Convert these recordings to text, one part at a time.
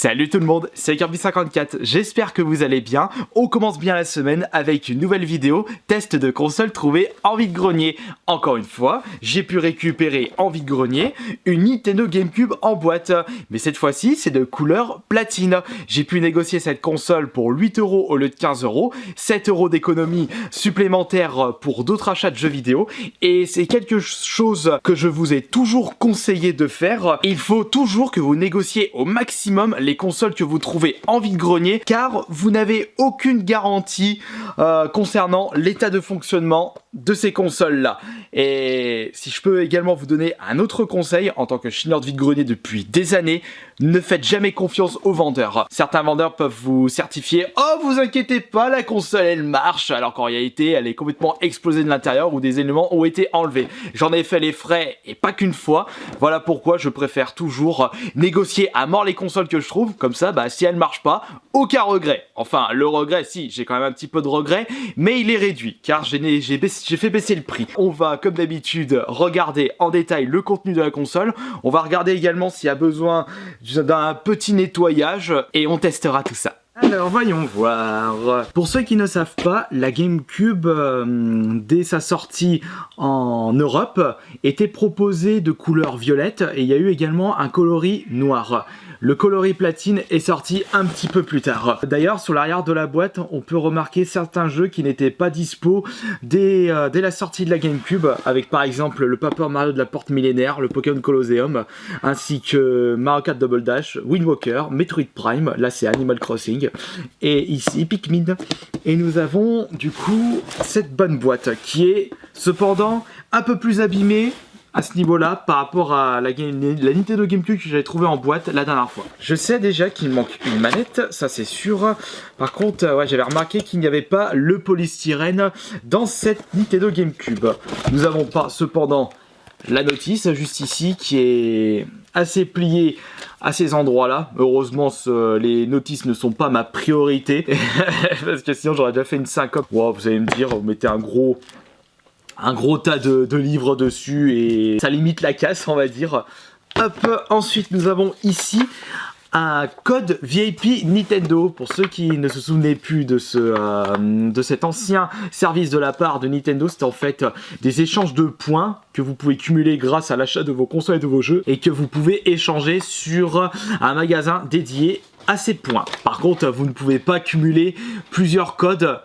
Salut tout le monde, c'est Kirby54, j'espère que vous allez bien. On commence bien la semaine avec une nouvelle vidéo, test de console trouvée en vide-grenier. Encore une fois, j'ai pu récupérer en vide-grenier une Nintendo GameCube en boîte. Mais cette fois-ci, c'est de couleur platine. J'ai pu négocier cette console pour 8 € au lieu de 15 €, 7 € d'économie supplémentaire pour d'autres achats de jeux vidéo. Et c'est quelque chose que je vous ai toujours conseillé de faire. Il faut toujours que vous négociez au maximum les consoles que vous trouvez en vide-grenier, car vous n'avez aucune garantie concernant l'état de fonctionnement de ces consoles-là. Et si je peux également vous donner un autre conseil, en tant que chineur de vide-grenier depuis des années, ne faites jamais confiance aux vendeurs. Certains vendeurs peuvent vous certifier « Oh, vous inquiétez pas, la console elle marche », alors qu'en réalité elle est complètement explosée de l'intérieur ou des éléments ont été enlevés. J'en ai fait les frais et pas qu'une fois. Voilà pourquoi je préfère toujours négocier à mort les consoles que je trouve. Comme ça, si elles marchent pas, aucun regret. Enfin, le regret, si, j'ai quand même un petit peu de regret, mais il est réduit car j'ai fait baisser le prix. On va, comme d'habitude, regarder en détail le contenu de la console. On va regarder également s'il y a besoin d'un petit nettoyage et on testera tout ça. Alors voyons voir. Pour ceux qui ne savent pas, la GameCube, dès sa sortie en Europe, était proposée de couleur violette et il y a eu également un coloris noir. Le coloris platine est sorti un petit peu plus tard. D'ailleurs, sur l'arrière de la boîte, on peut remarquer certains jeux qui n'étaient pas dispo dès la sortie de la GameCube, avec par exemple le Paper Mario de la Porte Millénaire, le Pokémon Colosseum, ainsi que Mario Kart Double Dash, Wind Walker, Metroid Prime, là c'est Animal Crossing, et ici Pikmin. Et nous avons du coup cette bonne boîte qui est cependant un peu plus abîmée à ce niveau-là par rapport à la Nintendo GameCube que j'avais trouvée en boîte la dernière fois. Je sais déjà qu'il manque une manette, ça c'est sûr. Par contre, ouais, j'avais remarqué qu'il n'y avait pas le polystyrène dans cette Nintendo GameCube. Nous avons pas cependant la notice juste ici qui est assez pliée à ces endroits-là. Heureusement, les notices ne sont pas ma priorité parce que sinon j'aurais déjà fait une syncope. Wow, vous allez me dire, vous mettez un gros tas de livres dessus et ça limite la casse, on va dire. Hop, ensuite nous avons ici un code VIP Nintendo. Pour ceux qui ne se souvenaient plus de cet ancien service de la part de Nintendo, c'était en fait des échanges de points que vous pouvez cumuler grâce à l'achat de vos consoles et de vos jeux et que vous pouvez échanger sur un magasin dédié à ces points. Par contre, vous ne pouvez pas cumuler plusieurs codes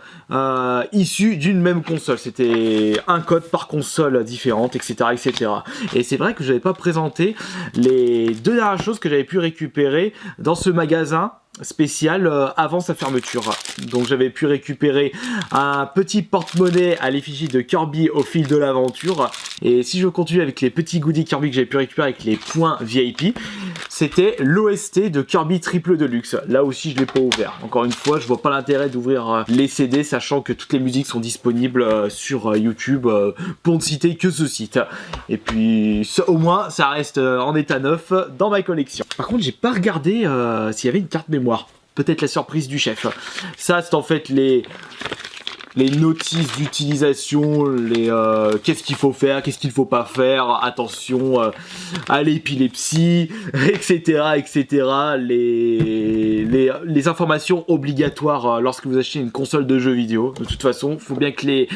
issus d'une même console. C'était un code par console différente, etc. etc. Et c'est vrai que je n'avais pas présenté les deux dernières choses que j'avais pu récupérer dans ce magasin spécial avant sa fermeture. Donc j'avais pu récupérer un petit porte-monnaie à l'effigie de Kirby au fil de l'aventure. Et si je continue avec les petits goodies Kirby que j'avais pu récupérer avec les points VIP, c'était l'OST de Kirby Triple Deluxe. Là aussi je l'ai pas ouvert. Encore une fois, je vois pas l'intérêt d'ouvrir les CD, sachant que toutes les musiques sont disponibles sur YouTube pour ne citer que ce site. Et puis au moins ça reste en état neuf dans ma collection. Par contre, j'ai pas regardé s'il y avait une carte mémoire. Peut-être la surprise du chef. Ça, c'est en fait les notices d'utilisation, qu'est-ce qu'il faut faire, qu'est-ce qu'il ne faut pas faire, attention à l'épilepsie, etc., etc. Les informations obligatoires lorsque vous achetez une console de jeux vidéo. De toute façon, il faut bien que les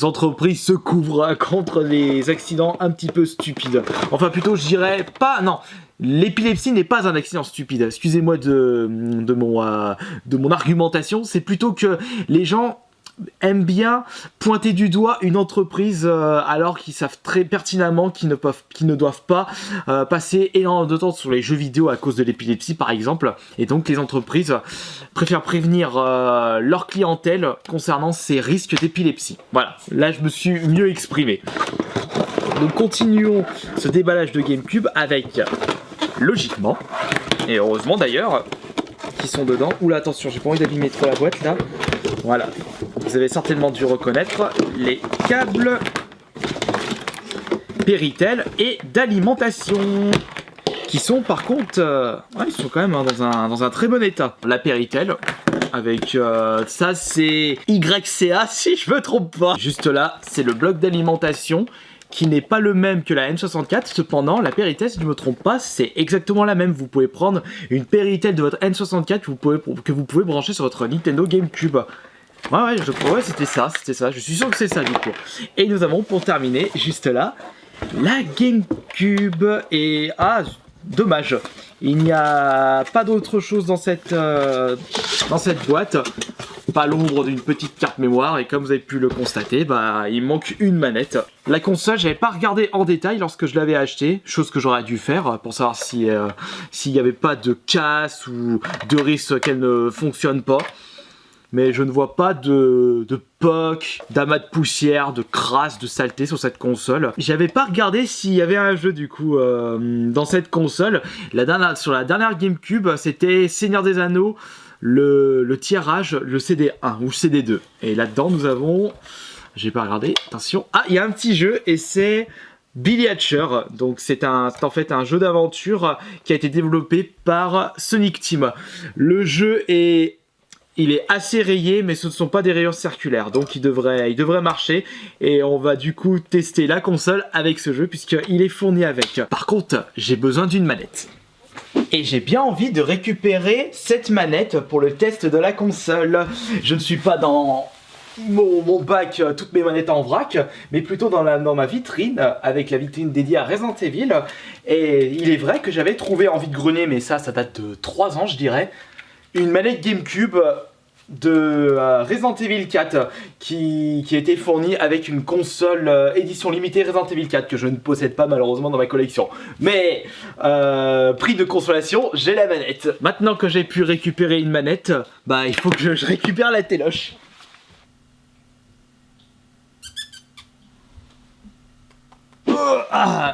entreprises se couvrent contre les accidents un petit peu stupides. Enfin, plutôt, je dirais pas... Non. L'épilepsie n'est pas un accident stupide. Excusez-moi de mon argumentation. C'est plutôt que les gens aiment bien pointer du doigt une entreprise alors qu'ils savent très pertinemment qu'ils ne doivent pas passer énormément de temps sur les jeux vidéo à cause de l'épilepsie par exemple. Et donc les entreprises préfèrent prévenir leur clientèle concernant ces risques d'épilepsie. Voilà, là je me suis mieux exprimé. Donc continuons ce déballage de GameCube avec, logiquement, et heureusement d'ailleurs, qui sont dedans. Oula, attention, j'ai pas envie d'abîmer trop la boîte là. Voilà, vous avez certainement dû reconnaître les câbles Péritel et d'alimentation. Qui sont par contre, ouais, ils sont quand même dans un très bon état. La Péritel, avec ça c'est YCA si je me trompe pas. Juste là, c'est le bloc d'alimentation qui n'est pas le même que la N64. Cependant, la Péritel, si je ne me trompe pas, c'est exactement la même. Vous pouvez prendre une Péritel de votre N64 que vous pouvez brancher sur votre Nintendo GameCube. Ouais, je crois, c'était ça. Je suis sûr que c'est ça du coup. Et nous avons pour terminer, juste là, la GameCube. Et dommage, il n'y a pas d'autre chose dans cette boîte. Pas l'ombre d'une petite carte mémoire, et comme vous avez pu le constater, il manque une manette. La console, j'avais pas regardé en détail lorsque je l'avais achetée, chose que j'aurais dû faire pour savoir s'il n'y avait pas de casse ou de risque qu'elle ne fonctionne pas. Mais je ne vois pas de POC, d'amas de poussière, de crasse, de saleté sur cette console. J'avais pas regardé s'il y avait un jeu du coup dans cette console. Sur la dernière GameCube, c'était Seigneur des Anneaux, le tirage, le CD1 ou le CD2. Et là-dedans, nous avons... J'ai pas regardé, attention. Il y a un petit jeu et c'est Billy Hatcher. Donc c'est en fait un jeu d'aventure qui a été développé par Sonic Team. Le jeu il est assez rayé, mais ce ne sont pas des rayures circulaires, donc il devrait marcher. Et on va du coup tester la console avec ce jeu, puisqu'il est fourni avec. Par contre, j'ai besoin d'une manette. Et j'ai bien envie de récupérer cette manette pour le test de la console. Je ne suis pas dans mon bac, toutes mes manettes en vrac, mais plutôt dans ma vitrine, avec la vitrine dédiée à Resident Evil. Et il est vrai que j'avais trouvé en vide-grenier, mais ça date de 3 ans je dirais, une manette GameCube de Resident Evil 4 qui a été fournie avec une console édition limitée Resident Evil 4 que je ne possède pas malheureusement dans ma collection. Mais prix de consolation, j'ai la manette. Maintenant que j'ai pu récupérer une manette, il faut que je récupère la téloche.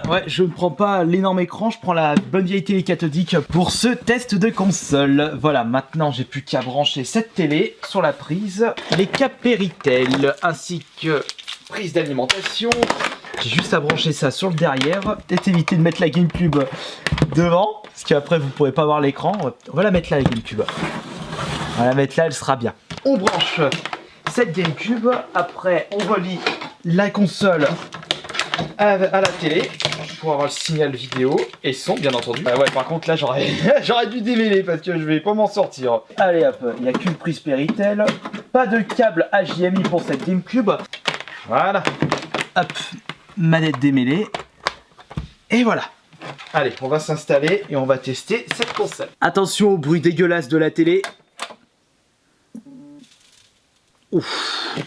Ouais, je ne prends pas l'énorme écran, je prends la bonne vieille télé cathodique pour ce test de console. Voilà, maintenant j'ai plus qu'à brancher cette télé sur la prise, les câbles Péritel ainsi que prise d'alimentation. J'ai juste à brancher ça sur le derrière. Peut-être éviter de mettre la GameCube devant, parce qu'après vous pourrez pas voir l'écran. On va la mettre là, la GameCube. On va la mettre là, elle sera bien. On branche cette GameCube, après on relie la console à la télé pour avoir le signal vidéo et son bien entendu. Ouais, par contre là j'aurais dû démêler parce que je vais pas m'en sortir. Allez hop, il n'y a qu'une prise Péritel, pas de câble HDMI pour cette GameCube. Voilà, hop, manette démêlée et voilà. Allez, on va s'installer et on va tester cette console. Attention au bruit dégueulasse de la télé. Ouf,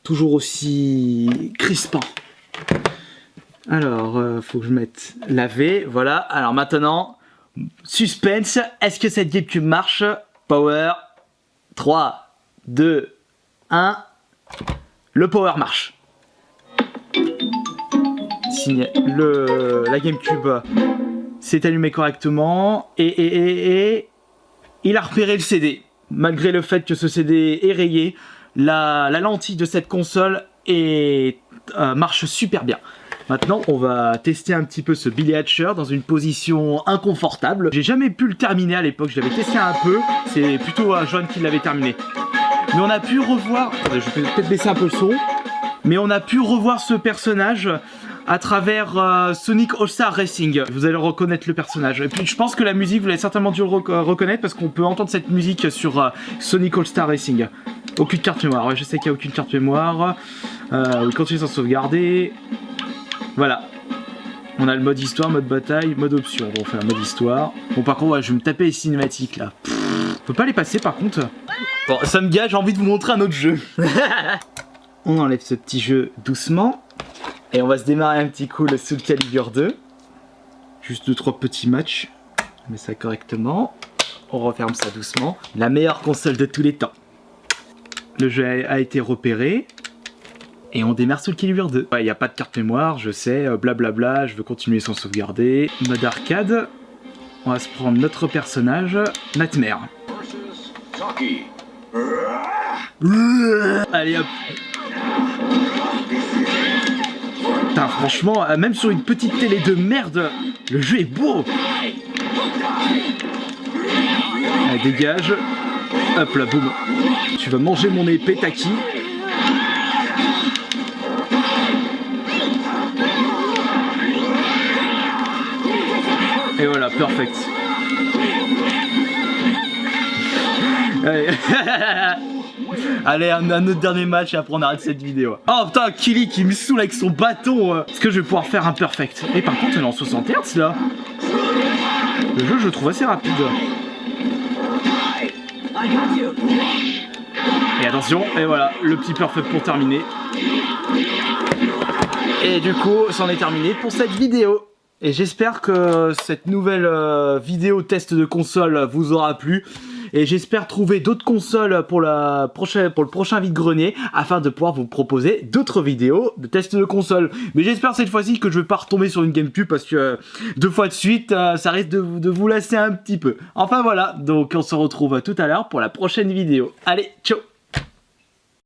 toujours aussi crispant. Alors, faut que je mette la V, voilà. Alors maintenant, suspense, est-ce que cette GameCube marche? Power, 3, 2, 1, le power marche. La GameCube s'est allumée correctement et il a repéré le CD. Malgré le fait que ce CD est rayé, la lentille de cette console marche super bien. Maintenant, on va tester un petit peu ce Billy Hatcher dans une position inconfortable. J'ai jamais pu le terminer à l'époque, je l'avais testé un peu. C'est plutôt John qui l'avait terminé. Mais on a pu revoir... Attendez, je vais peut-être baisser un peu le son. Mais on a pu revoir ce personnage à travers Sonic All-Star Racing. Vous allez reconnaître le personnage. Et puis je pense que la musique, vous l'avez certainement dû reconnaître parce qu'on peut entendre cette musique sur Sonic All-Star Racing. Aucune carte mémoire. Ouais, je sais qu'il n'y a aucune carte mémoire. Oui, continuez sans sauvegarder. Voilà. On a le mode histoire, mode bataille, mode option. Bon, on fait un mode histoire. Bon, par contre, ouais, je vais me taper les cinématiques là. On peut pas les passer par contre. Bon, ça me gâche, j'ai envie de vous montrer un autre jeu. On enlève ce petit jeu doucement. Et on va se démarrer un petit coup le Soul Calibur 2. Juste 2-3 petits matchs. On met ça correctement. On referme ça doucement. La meilleure console de tous les temps. Le jeu a été repéré. Et on démarre Soul Calibur 2. Il n'y a pas de carte mémoire, je sais, blablabla, je veux continuer sans sauvegarder. Mode arcade. On va se prendre notre personnage, Nightmare. Allez hop. Putain, franchement, même sur une petite télé de merde, le jeu est beau. Allez, dégage. Hop là, boum. Tu vas manger mon épée, Taki. Et voilà, perfect. Allez. Allez, un autre dernier match et après on arrête cette vidéo. Oh putain, Killy qui me saoule avec son bâton. Est-ce que je vais pouvoir faire un perfect? Et par contre, on est en 60 Hz là. Le jeu, je le trouve assez rapide. Et attention, et voilà, le petit perfect pour terminer. Et du coup, c'en est terminé pour cette vidéo. Et j'espère que cette nouvelle vidéo test de console vous aura plu. Et j'espère trouver d'autres consoles pour le prochain vide-grenier afin de pouvoir vous proposer d'autres vidéos de test de console. Mais j'espère cette fois-ci que je vais pas retomber sur une GameCube parce que 2 fois de suite, ça risque de vous lasser un petit peu. Enfin voilà, donc on se retrouve tout à l'heure pour la prochaine vidéo. Allez, ciao!